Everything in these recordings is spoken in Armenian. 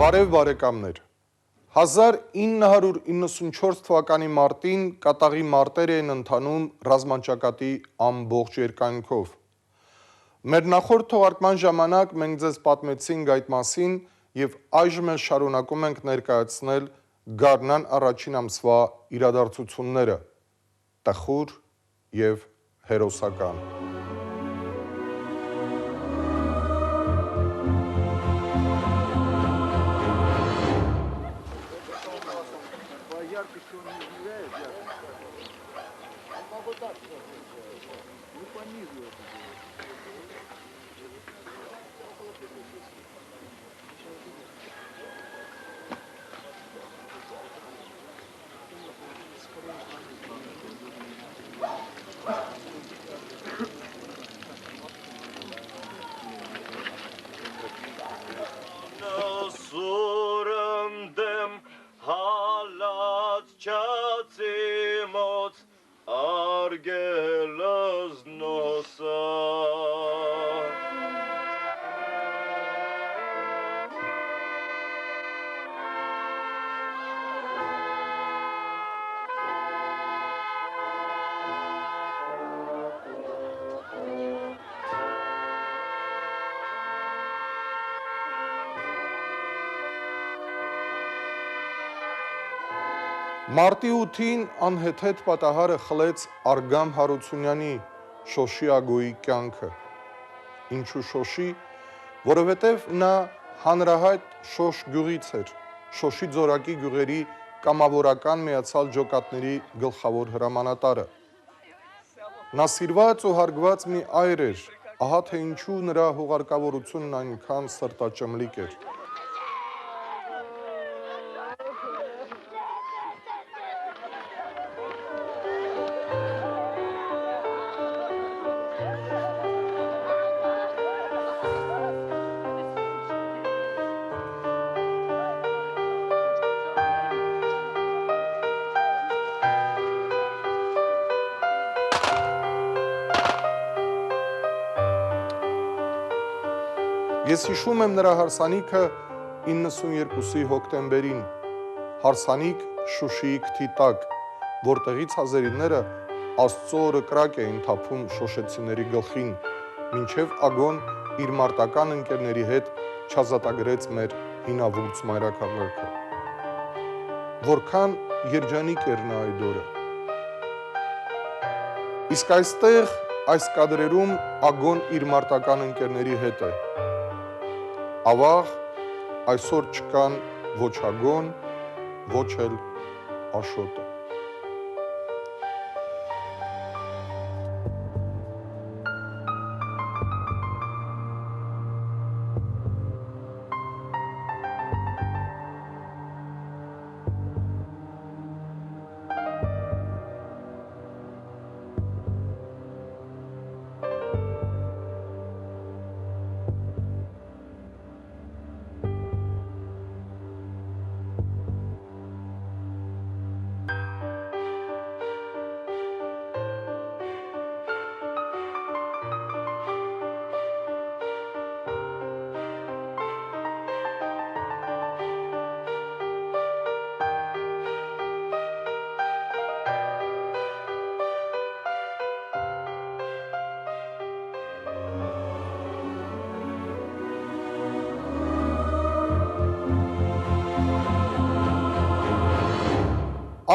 Բարև բարեկամներ, 1994 թվականի մարտին կատաղի մարտեր էին ընթանում ռազմաճակատի ամբողջ երկայնքով։ Մեր նախորդ թողարկման ժամանակ մենք ձեզ պատմեցինք այդ մասին և այժմ էլ շարունակում ենք ներկայացնել գարնան առաջին ամսվա իրադարձությունները, տխուր և հերոսական։ Մարտի 8-ին անհեթեթ պատահարը խլեց Արգամ Հարությունյանի Շոշի Ագոյի կյանքը։ Ինչու Շոշի, որովհետև նա հանրահայտ Շոշ գյուղից էր, Շոշի ձորակի գյուղերի կամավորական միացյալ ջոկատների գլխավոր հրամանատարը։ Նա սիրված ու հարգված մի այր էր, ահա թե ինչու նրա հուղարկավորությունն այնքան սրտաճմլիկ էր։ Ես հիշում եմ նրա հարսանիքը 92-ի հոկտեմբերին, հարսանիք Շուշիի քթի տակ, որտեղից ազերիները Աստծո օրը կրակ էին թափում շոշեցիների գլխին, մինչև Ագոն իր մարտական ընկերների հետ չազատագրեց մեր հինավուրց մայրաքաղաքը։ Որքան երջանիկ էր նա այդ օրը։ Իսկ այստեղ, այս կադրերում Ագոն իր մարտական ընկերների հետ է։ Ավաղ այսօր չկան ոչ Ագոն, ոչ էլ Աշոտը։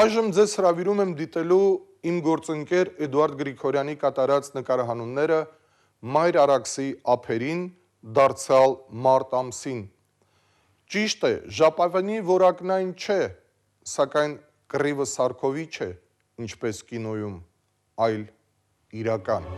Այժմ ձեզ հրավիրում եմ դիտելու իմ գործընկեր Էդուարդ Գրիգորյանի կատարած նկարահանումները Մայր Արաքսի ափերին դարձյալ մարտ ամսին։ Ճիշտ է, ժապավենի որակն այն չէ, սակայն կռիվը Սարքովի չէ, ինչպես կինոյում, այլ իրական։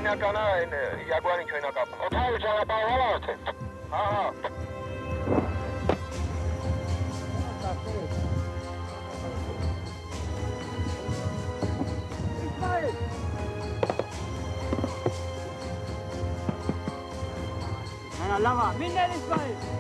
Հիմնականը այն Յագուարին չոյնակապ։ Օթայը ճանապարհվալ արդեն։ Հա։ լավա, միններ Իսմայիլ։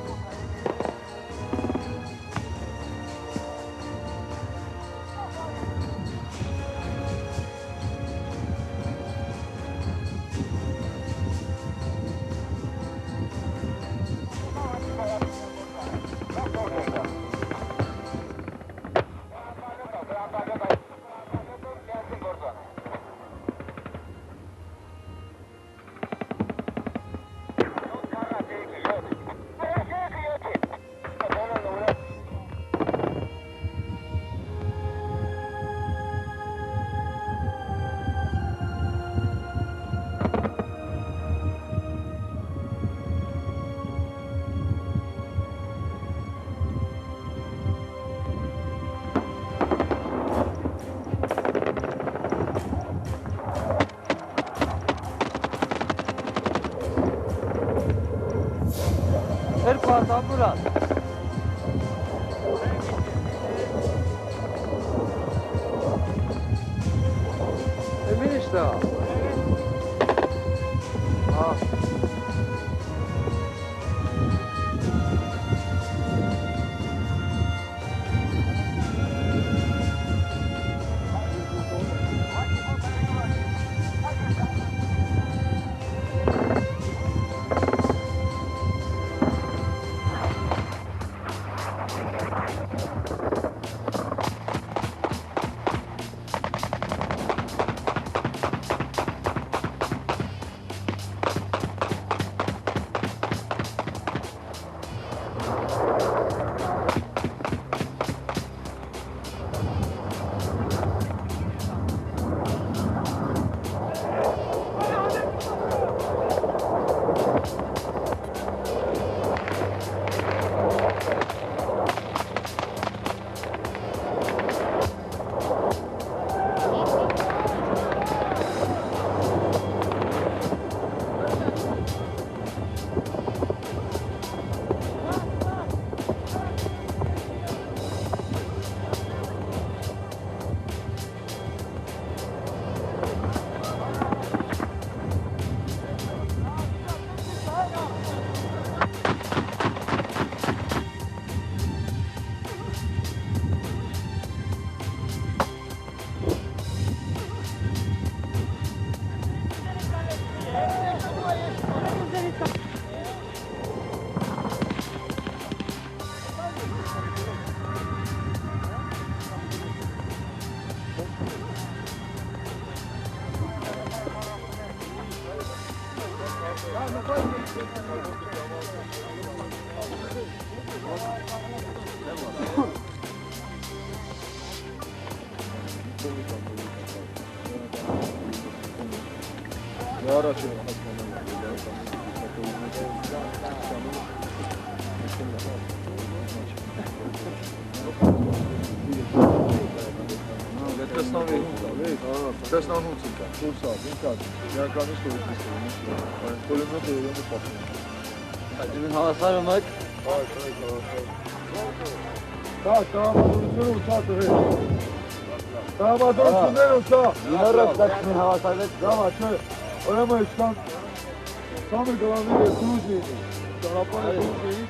Erpat, akurat. Emin işte ha. Ha. Հավասարում եք։ Տաղամատուրությունը ուծած է։ Տաղամատուրությունները ուծա։ Իներըք դակնի հավասարվեց։ Դավա չէ, օրեմը իշկան սամի գլավները դուժ լինի։ Ճարապանը դուժ լինի։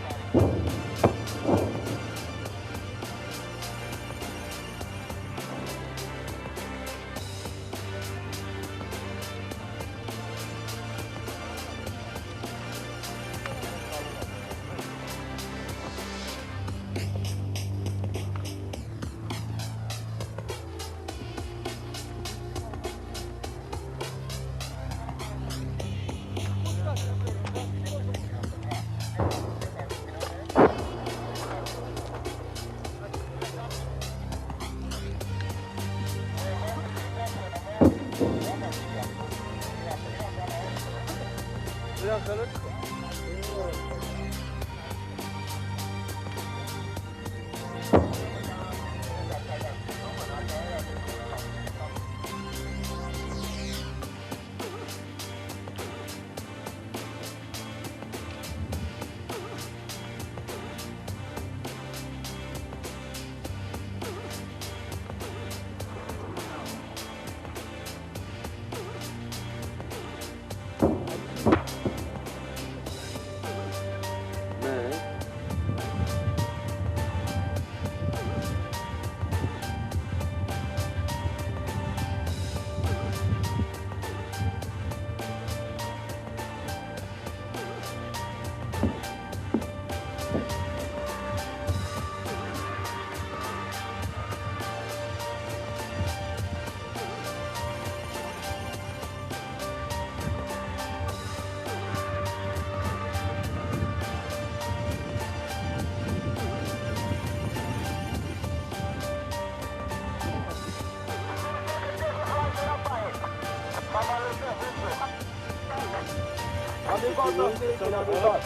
Ամիրբար 13, Ամիրբար։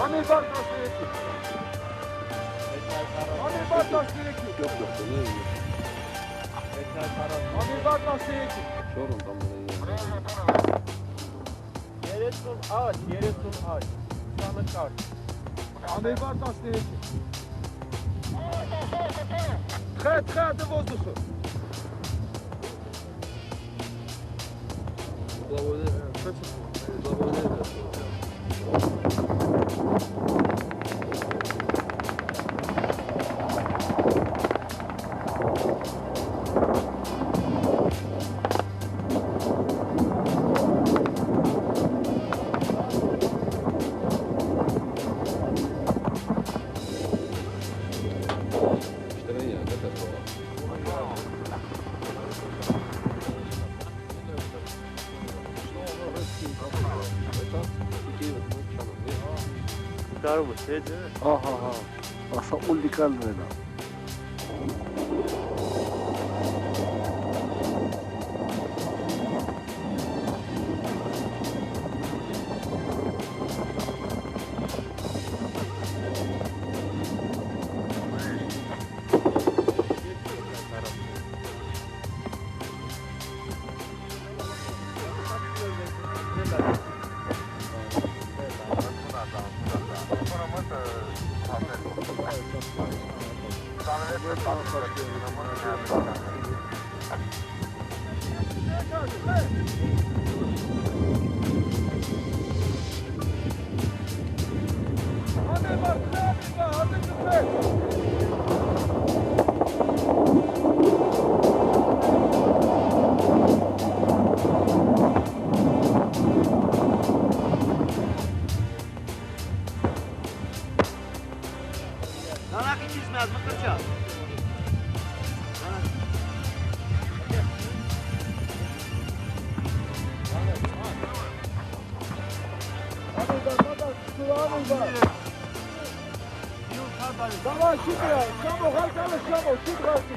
Ամիրբար 13։ Ամիրբար 13։ Ամիրբար 13։ Şorun tamamını. Yeresun aç, Yeresun aç. Sana kaç. Ամիրբար 13։ Თხე до воздуха։ Կարո՞ղ է, չէ՞։ Ահա, ասա ուլիկալն է։ Давай, шутя, Шамо, халкала, Шамо, шут халки.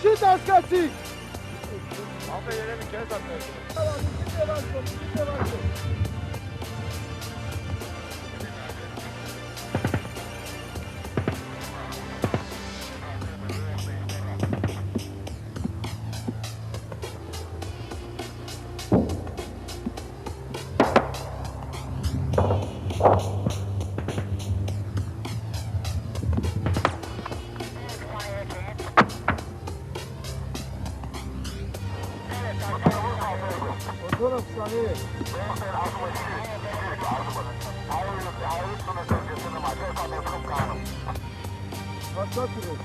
Şut askatsi. Abi yere bir kez atıyorsun. Oturup saniye. Başka türlü.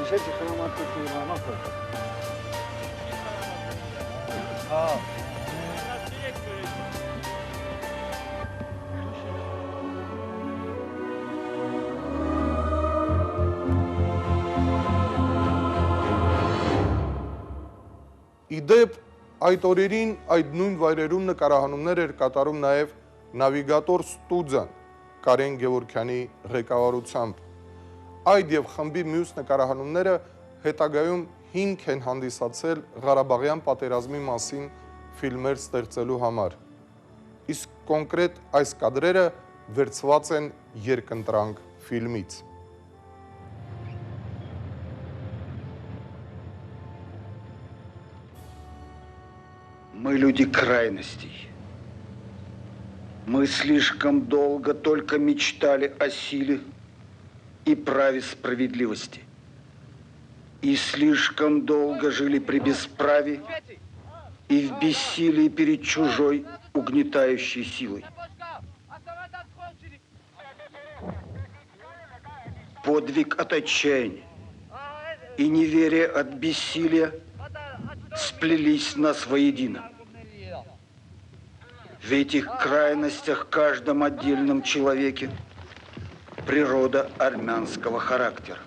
Dişe çıkamamak için ama Իդեպ այդ օրերին այդ նույն վայրերում նկարահանումներ էր կատարում նաև նավիգատոր Ստուձան Կարեն Գևորգյանի ղեկավարությամբ։ Այդ եւ խմբի մյուս նկարահանումները հետագայում հիմք են հանդիսացել Ղարաբաղյան պատերազմի մասին ֆիլմեր ստեղծելու համար։ Իսկ կոնկրետ այս կադրերը վերցված են Երկընտրանք ֆիլմից։ Мы люди крайностей. Мы слишком долго только мечтали о силе и праве справедливости. И слишком долго жили при бесправии и в бессилии перед чужой угнетающей силой. Подвиг от отчаяния и неверие от бессилия сплелись нас воедино. В этих крайностях, каждом отдельном человеке, природа армянского характера.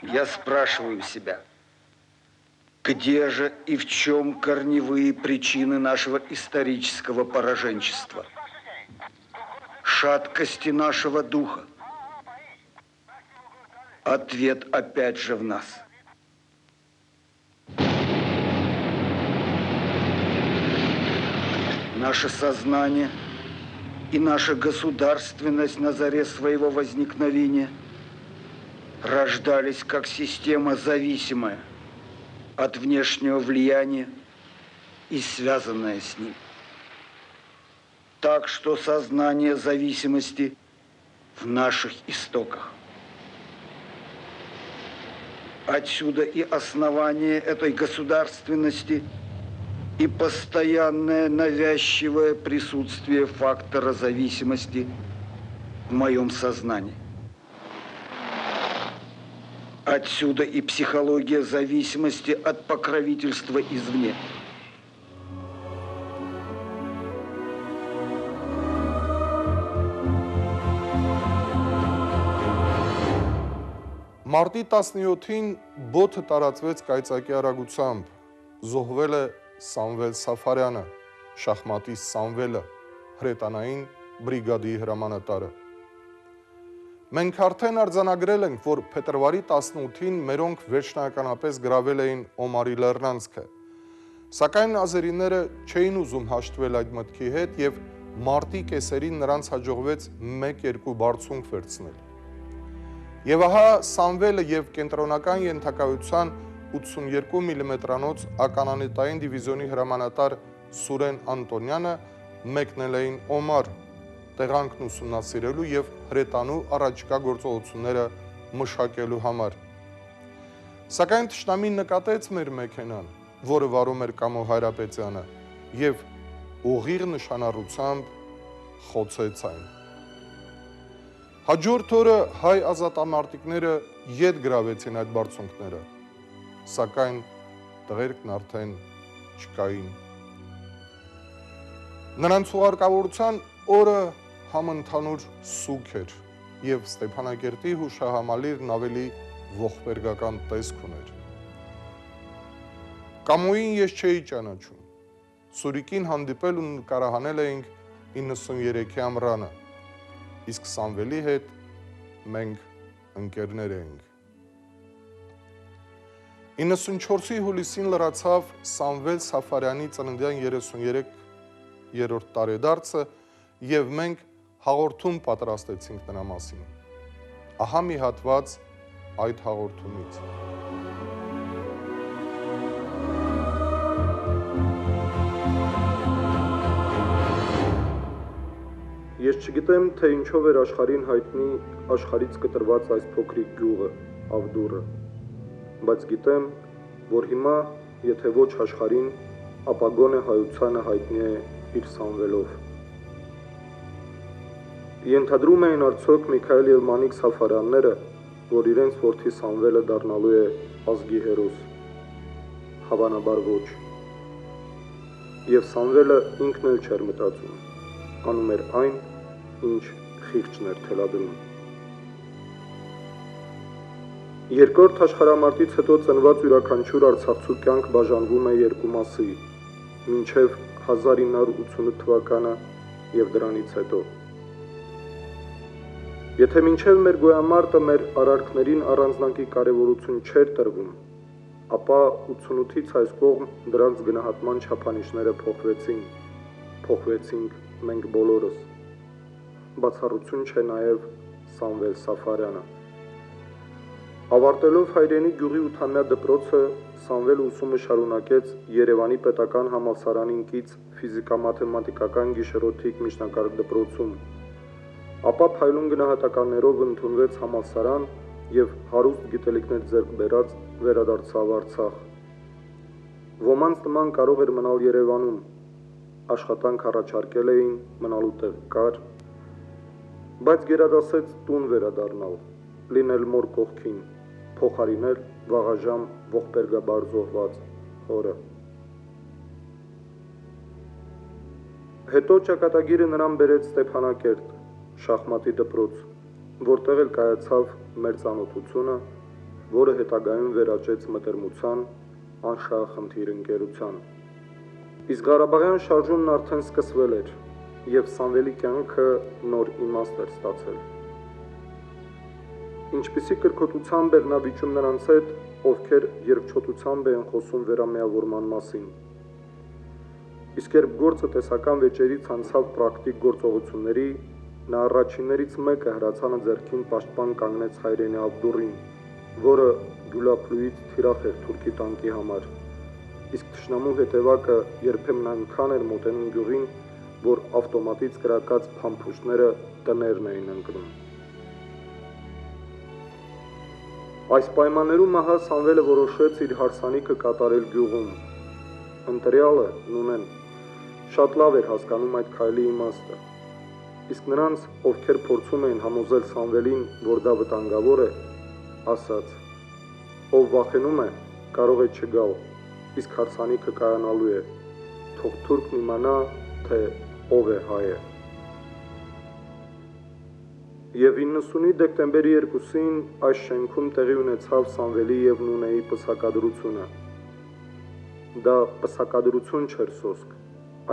Я спрашиваю себя, где же и в чем корневые причины нашего исторического пораженчества, шаткости нашего духа? Ответ опять же в нас. Наше сознание и наша государственность на заре своего возникновения рождались как система зависимая от внешнего влияния и связанная с ним. Так что сознание зависимости в наших истоках. Отсюда и основание этой государственности и постоянное навязчивое присутствие фактора зависимости в моем сознании. Отсюда и психология зависимости от покровительства извне. Մարտի 17-ին բոթը տարածվեց կայծակի արագությամբ, զոհվել է Սամվել Սաֆարյանը, շախմատիստ Սամվելը, հրետանային բրիգադի հրամանատարը։ Մենք արդեն արձանագրել ենք, որ փետրվարի 18-ին մերոնք վերջնականապես գրավել էին Օմարի Լեռնանցքը, սակայն ազերիները չէին ուզում հաշտվել այդ մտքի հետ և մարտի կեսերին նրանց հաջողվեց 1-2 բարձունք վերցնել։ Եվ ահա Սամվելը և կենտրոնական ենթակայության 82 մմ-անոց ականանետային դիվիզիոնի հրամանատար Սուրեն Անտոնյանը մեկնել էին Օմար, տեղանքն ուսումնասիրելու և հրետանու առաջիկա գործողությունները մշակելու համար։ Սակայն թշնամին նկատեց մեր մեքենան, որը վարում էր Կամո Հայրապետյանը, և ուղիղ նշանառությամբ խոցեց այն։ Հաջորդ օրը հայ ազատամարտիկները ետ գրավեցին այդ բարձունքները, սակայն տղերքն արդեն չկային։ Նրանց ուղարկավորության օրը համընդհանուր սուգ էր և Ստեփանակերտի հուշահամալիրն ավելի ողբերգական տեսք ուներ։ Կամոյին ես չէի ճանաչում, Սուրիկին հանդիպել ու նկարահանել էինք 93-ի ամռանը, իսկ Սամվելի հետ մենք ընկերներ էինք։ 94-ի հուլիսին լրացավ Սամվել Սաֆարյանի ծննդյան 33-րդ տարեդարձը և մենք հաղորդում պատրաստեցինք նրա մասին։ Ահա մի հատված այդ հաղորդումից։ Ես չգիտեմ, թե ինչով էր աշխարհին հայտնի աշխարհից կտրված այս փոքրիկ գյուղը, Ավդուրը, բայց գիտեմ, որ հիմա, եթե ոչ աշխարհին, ապա գոնե հայությանը հայտնի է իր Սամվելով։ Ենթադրում էին արդյոք Միքայել և Մանիկ Սաֆարյանները, որ իրենց որդի Սամվելը դառնալու է ազգի հերոս։ Հավանաբար ոչ։ Եվ Սամվելը ինքն էլ չէր մտածում, անում էր այն, ինչ խիղճն էր թելադրում։ Երկրորդ աշխարհամարտից հետո ծնված յուրաքանչյուր արցախցու կյանք բաժանվում է երկու մասի՝ մինչև 1988 թվականը եւ դրանից հետո։ Եթե մինչև մեր գոյամարտը մեր արարքներին առանձնակի կարևորություն չէր տրվում, ապա 88-ից այս կողմ դրանց գնահատման չափանիշները փոխվեցինք մենք բոլորս։ Բացառություն չէ նաև Սամվել Սաֆարյանը։ Ավարտելով Հայրենի գյուղի 8-ամյա դպրոցը, Սամվելը ուսումը շարունակեց Երևանի պետական համալսարանին կից ֆիզիկա-մաթեմատիկական գիշերօթիկ միջնակարգ դպրոցում, ապա փայլուն գնահատականներով ընդունվեց համալսարան եւ հարուստ գիտելիքներ ձեռք բերած վերադարձավ Արցախ։ Ոմանց նման կարող էր մնալ Երևանում, աշխատանք առաջարկել էին, մնալու տեղ կար, բայց գերադասեց տուն վերադառնալ, լինել մոր կողքին, փոխարինել վաղաժամ ողբերգաբար զոհված հորը։ Հետո ճակատագիրը նրան բերեց Ստեփանակերտ, շախմատի դպրոց, որտեղ էլ կայացավ մեր ծանոթությունը, որը հետագայում վերաճեց մտերմության, անշահախնդիր ընկերության։ Իսկ Ղարաբաղյան շարժումն արդեն սկսվել էր, եւ Սամվելի կյանքը նոր իմաստ էր ստացել։ Ինչպիսի կրկոտությամբ էր նա վիճում նրանց հետ, ովքեր երկչոտությամբ են խոսում վերամիավորման մասին։ Իսկ երբ գործը տեսական վեճերից անցավ պրակտիկ գործողությունների, նա առաջիններից մեկը հրացանը ձեռքին պաշտպան կանգնեց Հայրենի Աբդուրին, որը Գյուլապլուից թիրախ էր թուրքի տանկի համար, իսկ թշնամու հետևակը երբեմն այնքան էր մոտենում գյուղին, որ ավտոմատից կրակած փամփուշտները տներն էին ընկնում։ Այս պայմաններում ահա Սամվելը որոշեց իր հարսանիքը կատարել գյուղում։ Ընտրյալը Նունեն շատ լավ էր հասկանում այդ քայլի իմաստը, իսկ նրանց, ովքեր փորձում էին համոզել Սամվելին, որ դա վտանգավոր է, ասաց. ով վախենում է, կարող է չգալ, իսկ հարսանիքը կայանալու է, թող թուրքն իմանա, թե ով է հայը։ Եվ 90-ի դեկտեմբերի 2-ին այս շենքում տեղի ունեցավ Սամվելի եւ Նունեի պսակադրությունը։ Դա պսակադրություն չէր սոսկ,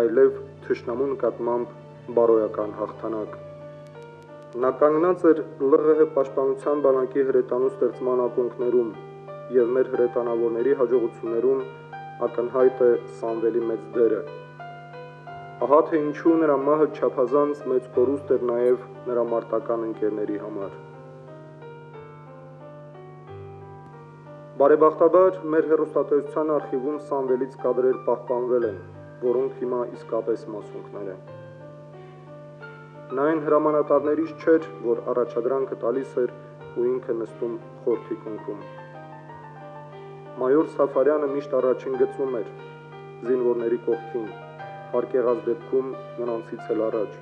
այլև թշնամու նկատմամբ բարոյական հաղթանակ։ Նա կանգնած էր ԼՂՀ պաշտպանության բանակի հրետանու ստեղծման ակունքներում եւ մեր հրետանավորների հաջողություններում ակնհայտ է Սամվելի մեծ դերը։ Ահա թե ինչու նրա մահը չափազանց մեծ կորուստ էր նաև նրա մարտական ընկերների համար։ Բարեբախտաբար մեր հեռուստատեսության արխիվում Սամվելից կադրեր պահպանվել են, որոնք հիմա իսկապես մասունքներ են։ Նա այն հրամանատարներից չէր, որ առաջադրանքը տալիս էր ու ինքը նստում խորթի կնքում։ Մայոր Սաֆարյանը միշտ առաջին գծում էր զինվորների կողքին, հարկեղած դեպքում նրանցից էլ առաջ։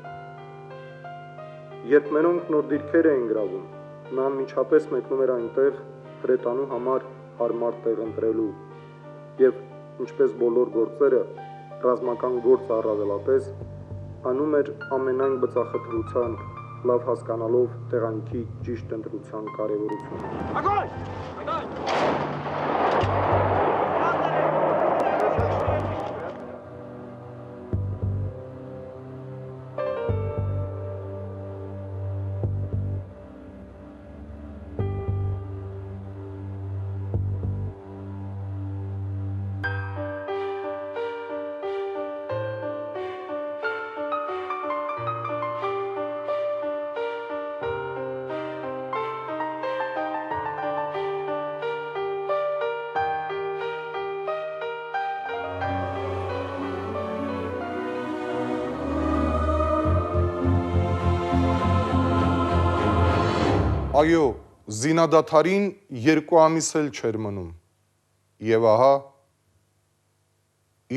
Երբ մենոնք նոր դիրքեր էին գրավում, նա անմիջապես մեկնում էր այնտեղ հրետանու համար հարմար տեղ ընտրելու եւ, ինչպես բոլոր գործերը, ռազմական գործը առավելապես, անում էր ամենայն բծախտրությամբ, լավ հասկանալով տեղանքի ճիշտ ընտրության կարևորությունը։ Այո, զինադադարին 2 ամիս էլ չէր մնում, և ահա,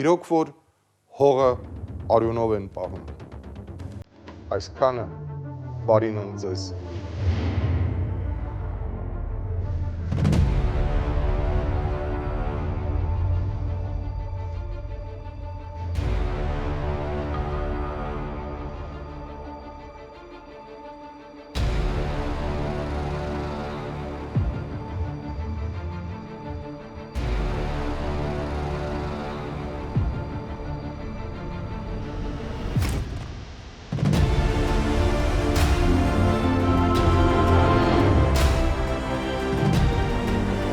իրոք որ հողը արյունով են պահում, այսքանը բարին ընձեզ։